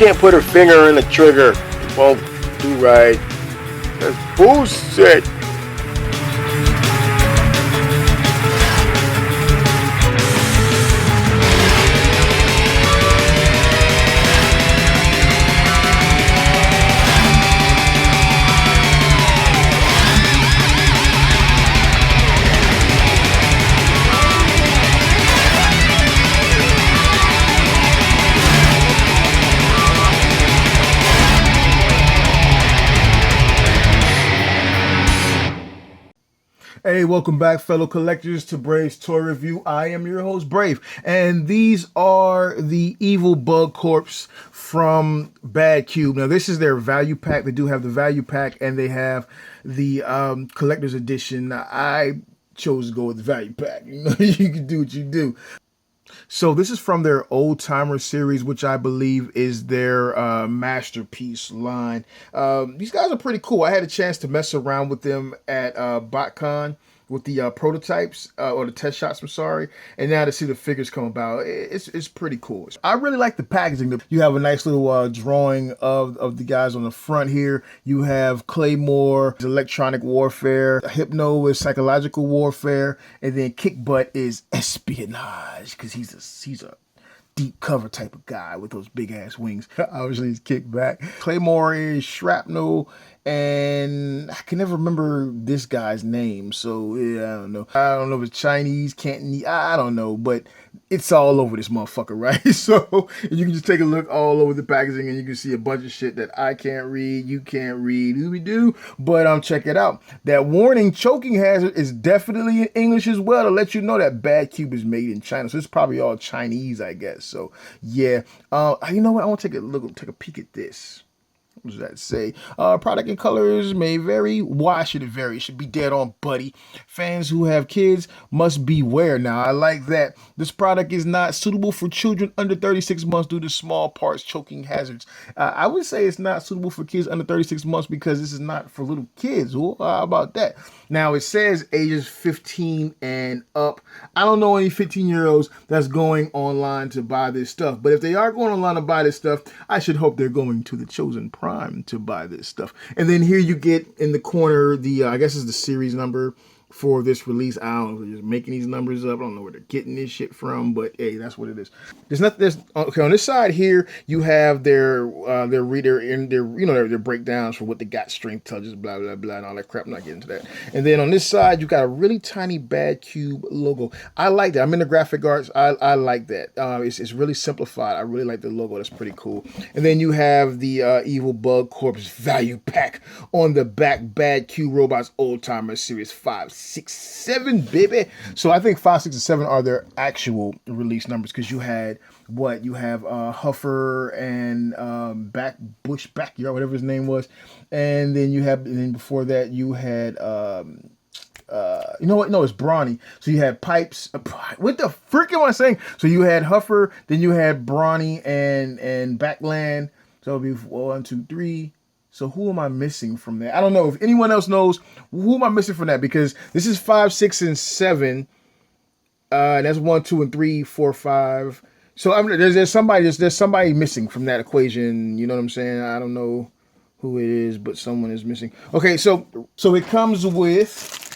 can't put her finger in the trigger. It won't do right. That's bullshit. Hey, welcome back, fellow collectors, to Brave's Toy Review. I am your host, Brave, and these are the Evil Bug Corpse from Badcube. Now, this is their value pack. They do have the value pack, and they have the collector's edition. Now, I chose to go with the value pack. You know, you can do what you do. So this is from their Old Timer series, which I believe is their masterpiece line. These guys are pretty cool. I had a chance to mess around with them at BotCon with the prototypes or the test shots, I'm sorry. And now to see the figures come about, it's pretty cool. I really like the packaging. You have a nice little drawing of the guys on the front here. You have Claymore, electronic warfare. Hypno is psychological warfare. And then Kick Butt is espionage, because he's a deep cover type of guy with those big ass wings. Obviously he's Kick Back. Claymore is shrapnel, and I can never remember this guy's name, so yeah, I don't know if it's Chinese, Cantonese, I don't know, but it's all over this motherfucker, right? So you can just take a look all over the packaging, and you can see a bunch of shit that I can't read, you can't read, do, but check it out. That warning, choking hazard, is definitely in English as well, to let you know that Badcube is made in China, so it's probably all Chinese, I guess. So yeah, you know what? I want to take a peek at this. What does that say? Product and colors may vary. Why should it vary? It should be dead on, buddy. Fans who have kids must beware. Now, I like that. This product is not suitable for children under 36 months due to small parts choking hazards. I would say it's not suitable for kids under 36 months because this is not for little kids. Well, how about that? Now, it says ages 15 and up. I don't know any 15-year-olds that's going online to buy this stuff. But if they are going online to buy this stuff, I should hope they're going to the Chosen Prime to buy this stuff. And then here you get in the corner the I guess it's the series number for this release. I don't know, they're just making these numbers up. I don't know where they're getting this shit from, but hey, that's what it is. Okay, on this side here you have their reader and their breakdowns for what they got, strength, touches, blah blah blah, and all that crap. I'm not getting into that. And then on this side you got a really tiny Badcube logo. I like that. I'm into graphic arts. I like that. It's really simplified. I really like the logo. That's pretty cool. And then you have the Evil Bug Corpse value pack on the back. Badcube Robots Old Timer Series 5, 6, 7, baby. So I think 5, 6, and 7 are their actual release numbers, because you have Huffer and Backyard, whatever his name was, and then before that you had you know what? No, it's Brawny. So you had Pipes. What the frick am I saying? So you had Huffer, then you had Brawny and Backland. So it'll be 1, 2, 3. So who am I missing from that? I don't know. If anyone else knows, who am I missing from that? Because this is 5, 6, and 7. And that's 1, 2, and 3, 4, 5. So there's somebody missing from that equation. You know what I'm saying? I don't know who it is, but someone is missing. Okay, so it comes with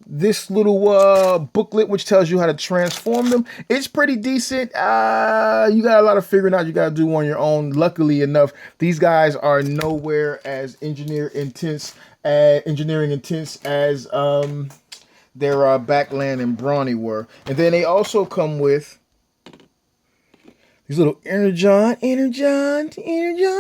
this little booklet which tells you how to transform them. It's pretty decent. You got a lot of figuring out you got to do on your own. Luckily enough, these guys are nowhere as engineering intense as their Backland and Brawny were. And then they also come with these little Energon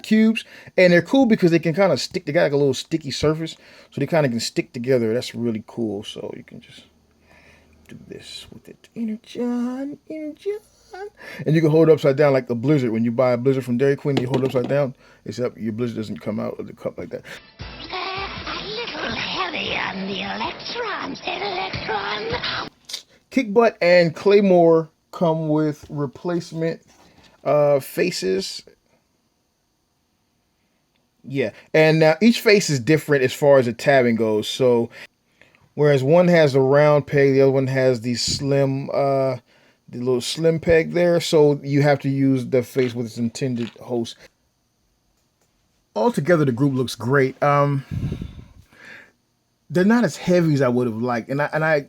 cubes, and they're cool because they can kind of stick. They got like a little sticky surface, so they kind of can stick together. That's really cool. So you can just do this with it. Energon, and you can hold it upside down like the Blizzard. When you buy a Blizzard from Dairy Queen, you hold it upside down. Except your Blizzard doesn't come out of the cup like that. A little heavy on the electrons. Kick Butt and Claymore come with replacement faces. Yeah, and now each face is different as far as the tabbing goes. So whereas one has a round peg, the other one has the slim the little slim peg there, so you have to use the face with its intended host. Altogether, the group looks great. They're not as heavy as I would have liked, and I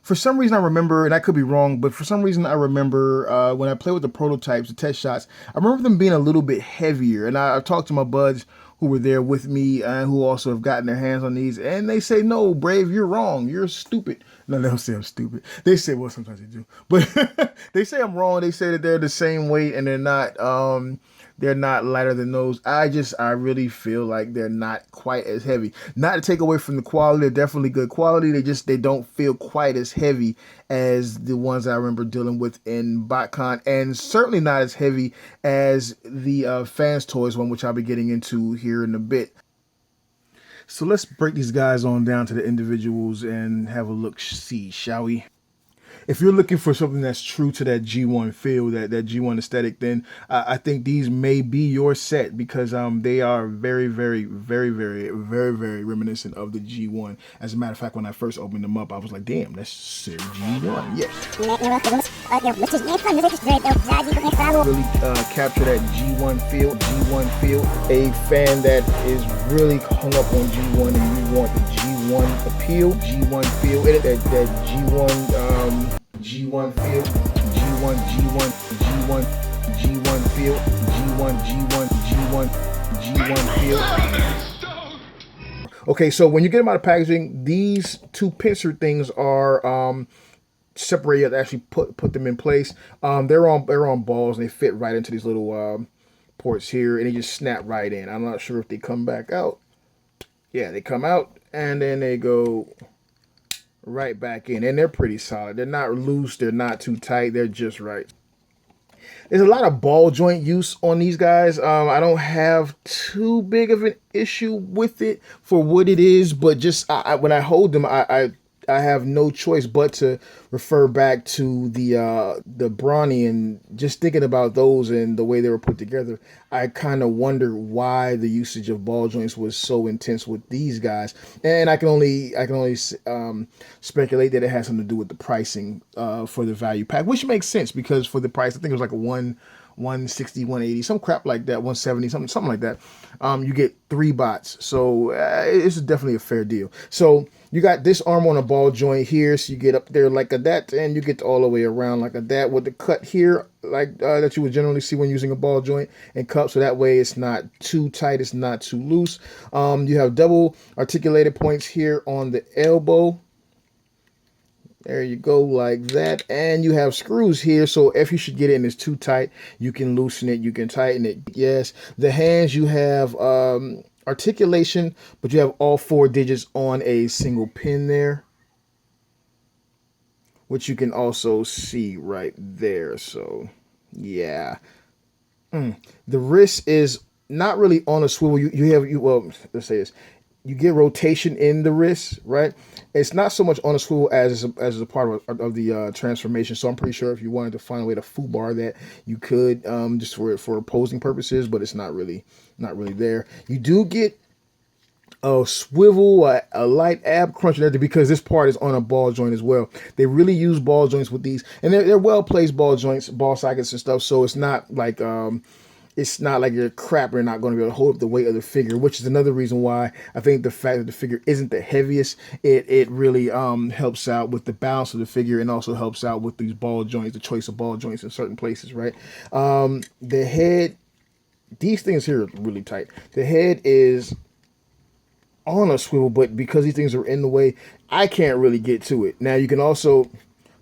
for some reason I remember, and I could be wrong, but for some reason I remember when I played with the prototypes, the test shots, I remember them being a little bit heavier. And I've talked to my buds who were there with me and who also have gotten their hands on these, and they say, no, Brave, you're wrong. You're stupid. No, they don't say I'm stupid. They say, well, sometimes they do. But they say I'm wrong. They say that they're the same weight and they're not lighter than those. I really feel like they're not quite as heavy. Not to take away from the quality, they're definitely good quality. They don't feel quite as heavy as the ones I remember dealing with in BotCon, and certainly not as heavy as the Fans Toys one, which I'll be getting into here in a bit. So let's break these guys on down to the individuals and have a look-see, shall we? If you're looking for something that's true to that G1 feel, that G1 aesthetic, then I think these may be your set, because they are very, very, very, very, very, very reminiscent of the G1. As a matter of fact, when I first opened them up, I was like, damn, that's Series G1. Yes. Really capture that G1 feel. A fan that is really hung up on G1 and you want the G1 appeal, G1 feel, that G1 G1 feel, G1 feel, G1 feel. Okay, so when you get them out of packaging, these two pincer things are separated. Actually, put them in place. They're on balls and they fit right into these little ports here, and they just snap right in. I'm not sure if they come back out. Yeah, they come out and then they go right back in, and they're pretty solid. They're not loose, they're not too tight, they're just right. There's a lot of ball joint use on these guys. I don't have too big of an issue with it for what it is, but just when I hold them, I have no choice but to refer back to the Brawny, and just thinking about those and the way they were put together, I kind of wonder why the usage of ball joints was so intense with these guys. And I can only speculate that it has something to do with the pricing for the value pack, which makes sense, because for the price, I think it was like a 160, 180, some crap like that, 170, something like that. You get 3 bots, so it's definitely a fair deal. So you got this arm on a ball joint here, so you get up there like a that, and you get all the way around like a that with the cut here, like that you would generally see when using a ball joint and cup, so that way it's not too tight, it's not too loose. You have double articulated points here on the elbow. There you go, like that. And you have screws here, so if you should get it and it's too tight, you can loosen it, you can tighten it. Yes, the hands, you have articulation, but you have all 4 digits on a single pin there, which you can also see right there. So yeah, the wrist is not really on a swivel. Well, let's say this. You get rotation in the wrist, right? It's not so much on a swivel as a part of the transformation. So I'm pretty sure if you wanted to find a way to foobar that, you could, just for posing purposes, but it's not really there. You do get a swivel, a light ab crunch there, because this part is on a ball joint as well. They really use ball joints with these, and they're well placed ball joints, ball sockets and stuff. So it's not like you're crap, you're not going to be able to hold up the weight of the figure, which is another reason why I think the fact that the figure isn't the heaviest, it really helps out with the balance of the figure, and also helps out with these ball joints, the choice of ball joints in certain places, right? The head, these things here are really tight. The head is on a swivel, but because these things are in the way, I can't really get to it. Now you can also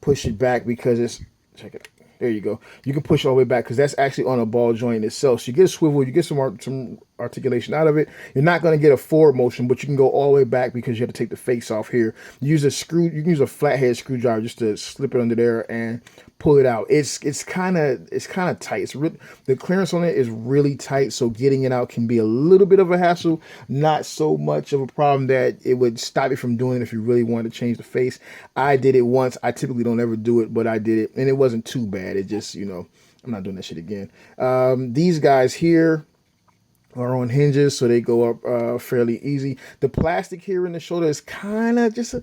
push it back, because it's, check it, there you go. You can push all the way back, because that's actually on a ball joint itself. So you get a swivel, you get some articulation out of it. You're not going to get a forward motion, but you can go all the way back, because you have to take the face off here. You can use a flathead screwdriver just to slip it under there and pull it out. It's kind of tight. The clearance on it is really tight, so getting it out can be a little bit of a hassle. Not so much of a problem that it would stop you from doing it if you really wanted to change the face. I did it once. I typically don't ever do it, but I did it, and it wasn't too bad. It just, I'm not doing that shit again. These guys here are on hinges, so they go up fairly easy. The plastic here in the shoulder is kind of just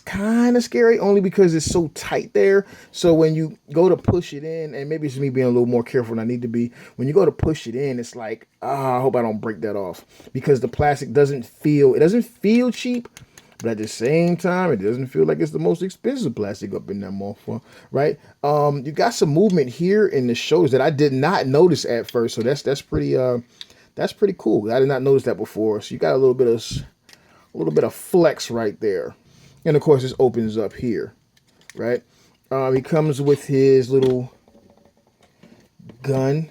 kind of scary, only because it's so tight there. So when you go to push it in, and maybe it's me being a little more careful than I need to be, when you go to push it in, it's like, I hope I don't break that off, because the plastic doesn't feel cheap. But at the same time, it doesn't feel like it's the most expensive plastic up in that motherfucker, right? You got some movement here in the shoulders that I did not notice at first, so that's pretty cool. I did not notice that before. So you got a little bit of flex right there, and of course this opens up here, right? He comes with his little gun,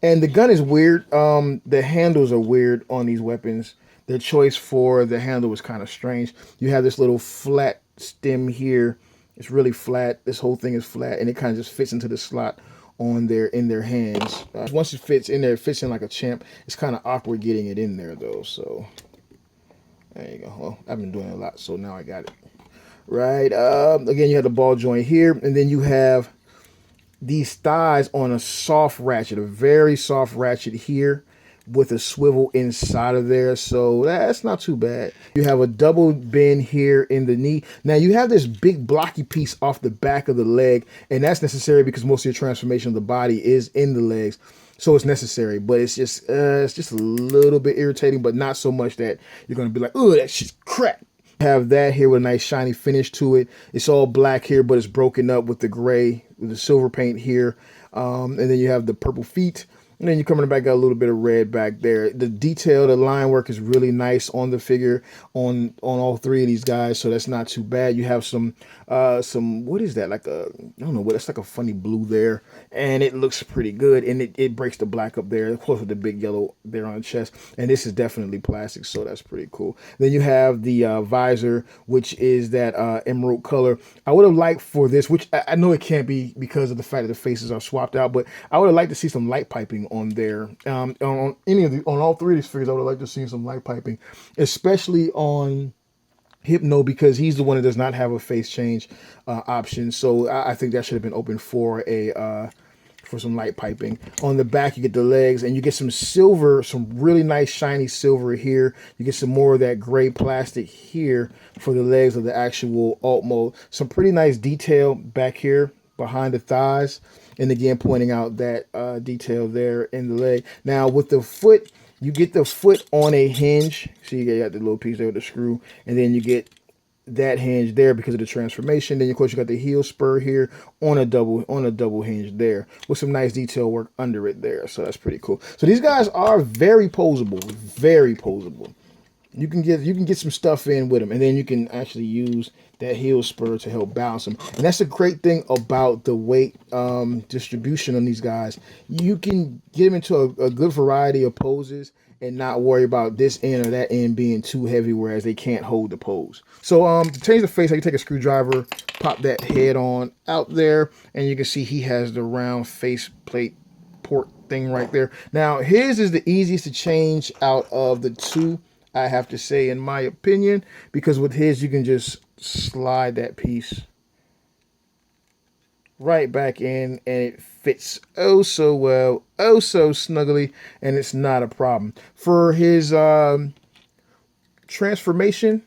and the gun is weird. The handles are weird on these weapons. The choice for the handle was kind of strange. You have this little flat stem here. It's really flat. This whole thing is flat, and it kind of just fits into the slot on in their hands. Once it fits in there, it fits in like a champ. It's kind of awkward getting it in there though. So there you go. Well, I've been doing it a lot, so now I got it. Right. Again, you have the ball joint here, and then you have these thighs on a soft ratchet, a very soft ratchet here, with a swivel inside of there, so that's not too bad. You have a double bend here in the knee. Now you have this big blocky piece off the back of the leg, and that's necessary because most of your transformation of the body is in the legs, so it's necessary. But it's just a little bit irritating, but not so much that you're gonna be like, oh, that shit's crap. Have that here with a nice shiny finish to it. It's all black here, but it's broken up with the gray, with the silver paint here, and then you have the purple feet. And then you're coming back, got a little bit of red back there. The detail, the line work is really nice on the figure, on all three of these guys, so that's not too bad. You have some what is that? Like I don't know what, that's like a funny blue there, and it looks pretty good, and it breaks the black up there, of course, with the big yellow there on the chest. And this is definitely plastic, so that's pretty cool. Then you have the visor, which is that emerald color. I would have liked for this, which I know it can't be because of the fact that the faces are swapped out, but I would have liked to see some light piping on there. On all three of these figures, I would like to see some light piping, especially on Hypno, because he's the one that does not have a face change option. So I think that should have been open for some light piping. On the back, you get the legs, and you get some silver, some really nice shiny silver here. You get some more of that gray plastic here for the legs of the actual alt mode. Some pretty nice detail back here behind the thighs, and again pointing out that detail there in the leg. Now with the foot, you get the foot on a hinge. See, you got the little piece there with the screw, and then you get that hinge there because of the transformation. Then of course you got the heel spur here on a double hinge there with some nice detail work under it there. So that's pretty cool. So these guys are very posable, very posable. You can get some stuff in with them, and then you can actually use that heel spur to help balance them. And that's the great thing about the weight distribution on these guys. You can get them into a good variety of poses and not worry about this end or that end being too heavy, whereas they can't hold the pose. So to change the face, I can take a screwdriver, pop that head on out there, and you can see he has the round face plate port thing right there. Now his is the easiest to change out of the two, I have to say, in my opinion, because with his you can just slide that piece right back in, and it fits oh so well, oh so snuggly, and it's not a problem. For his transformation,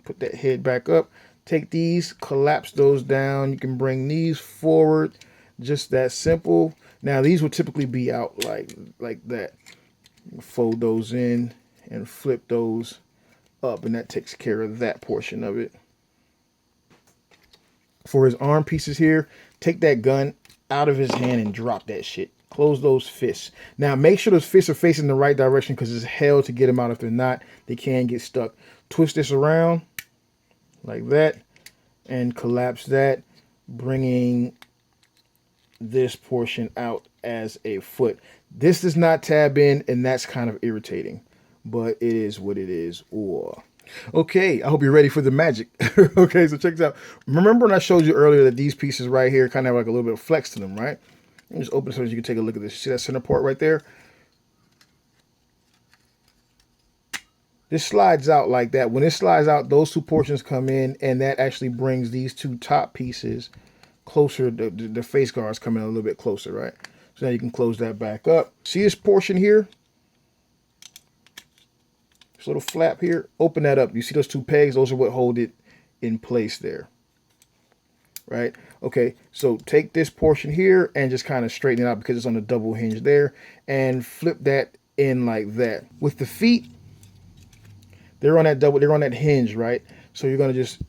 put that head back up, take these, collapse those down, you can bring these forward, just that simple. Now these would typically be out like that. Fold those in and flip those up, and that takes care of that portion of it. For his arm pieces here, take that gun out of his hand and drop that shit. Close those fists. Now make sure those fists are facing the right direction, because it's hell to get them out. If they're not, they can get stuck. Twist this around like that and collapse that, bringing this portion out as a foot. This does not tab in, and that's kind of irritating, but it is what it is. Ooh. Okay, I hope you're ready for the magic. Okay, so check this out. Remember when I showed you earlier that these pieces right here kind of have like a little bit of flex to them, right? Let me just open it so you can take a look at this. See that center part right there? This slides out like that. When it slides out, those two portions come in, and that actually brings these two top pieces closer. The face guards come in a little bit closer, right? So now you can close that back up. See this portion here? this little flap here, open that up. You see those two pegs? Those are what hold it in place there. Right? Okay, so take this portion here and just kind of straighten it out because it's on the double hinge there, and flip that in like that. With the feet, they're on that hinge, right? So you're gonna just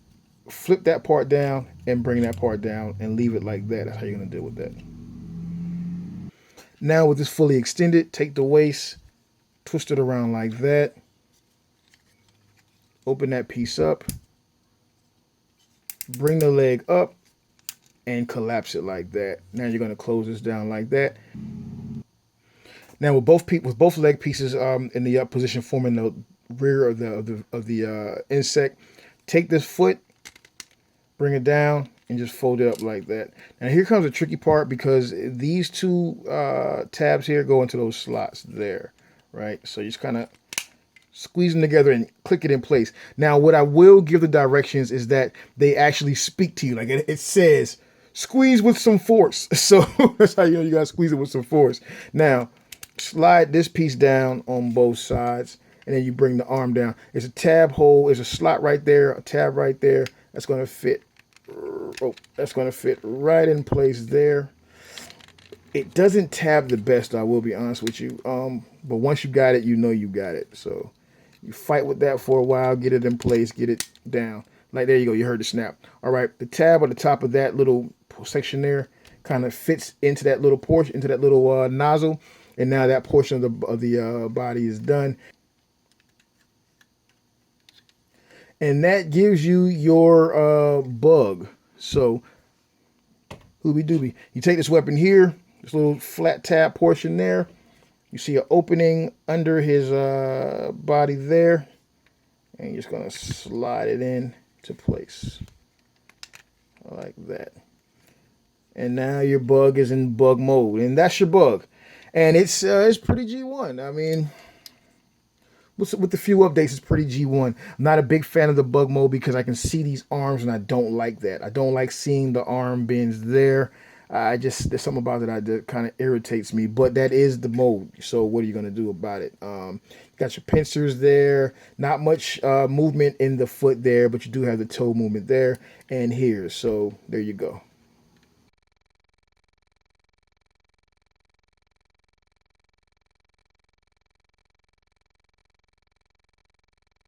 flip that part down and bring that part down and leave it like that. That's how you're gonna deal with that. Now with this fully extended, take the waist, twist it around like that, open that piece up, bring the leg up, and collapse it like that. Now you're gonna close this down like that. Now with both leg pieces in the up position, forming the rear of the insect, take this foot, bring it down, and just fold it up like that. Now here comes the tricky part, because these two tabs here go into those slots there, right? So you just kind of squeeze them together and click it in place. Now what I will give the directions is that they actually speak to you. Like it says, squeeze with some force. So that's how you know you gotta squeeze it with some force. Now slide this piece down on both sides, and then you bring the arm down. There's a tab hole, there's a slot right there, a tab right there. That's gonna fit. Oh, that's gonna fit right in place there. It doesn't tab the best, I will be honest with you. But once you got it, you know you got it. So you fight with that for a while, get it in place, get it down. Like there you go, you heard the snap. All right, the tab on the top of that little section there kind of fits into that little portion, into that little nozzle. And now that portion of the body is done. And that gives you your bug. So, hooby dooby. You take this weapon here, this little flat tab portion there. You see an opening under his body there. And you're just going to slide it in to place. Like that. And now your bug is in bug mode. And that's your bug. And it's pretty G1. I mean, with the few updates, it's pretty G1. I'm not a big fan of the bug mode because I can see these arms and I don't like that. I don't like seeing the arm bends there. There's something about it that kind of irritates me, but that is the mode. So what are you going to do about it? You got your pincers there. Not much movement in the foot there, but you do have the toe movement there and here. So there you go.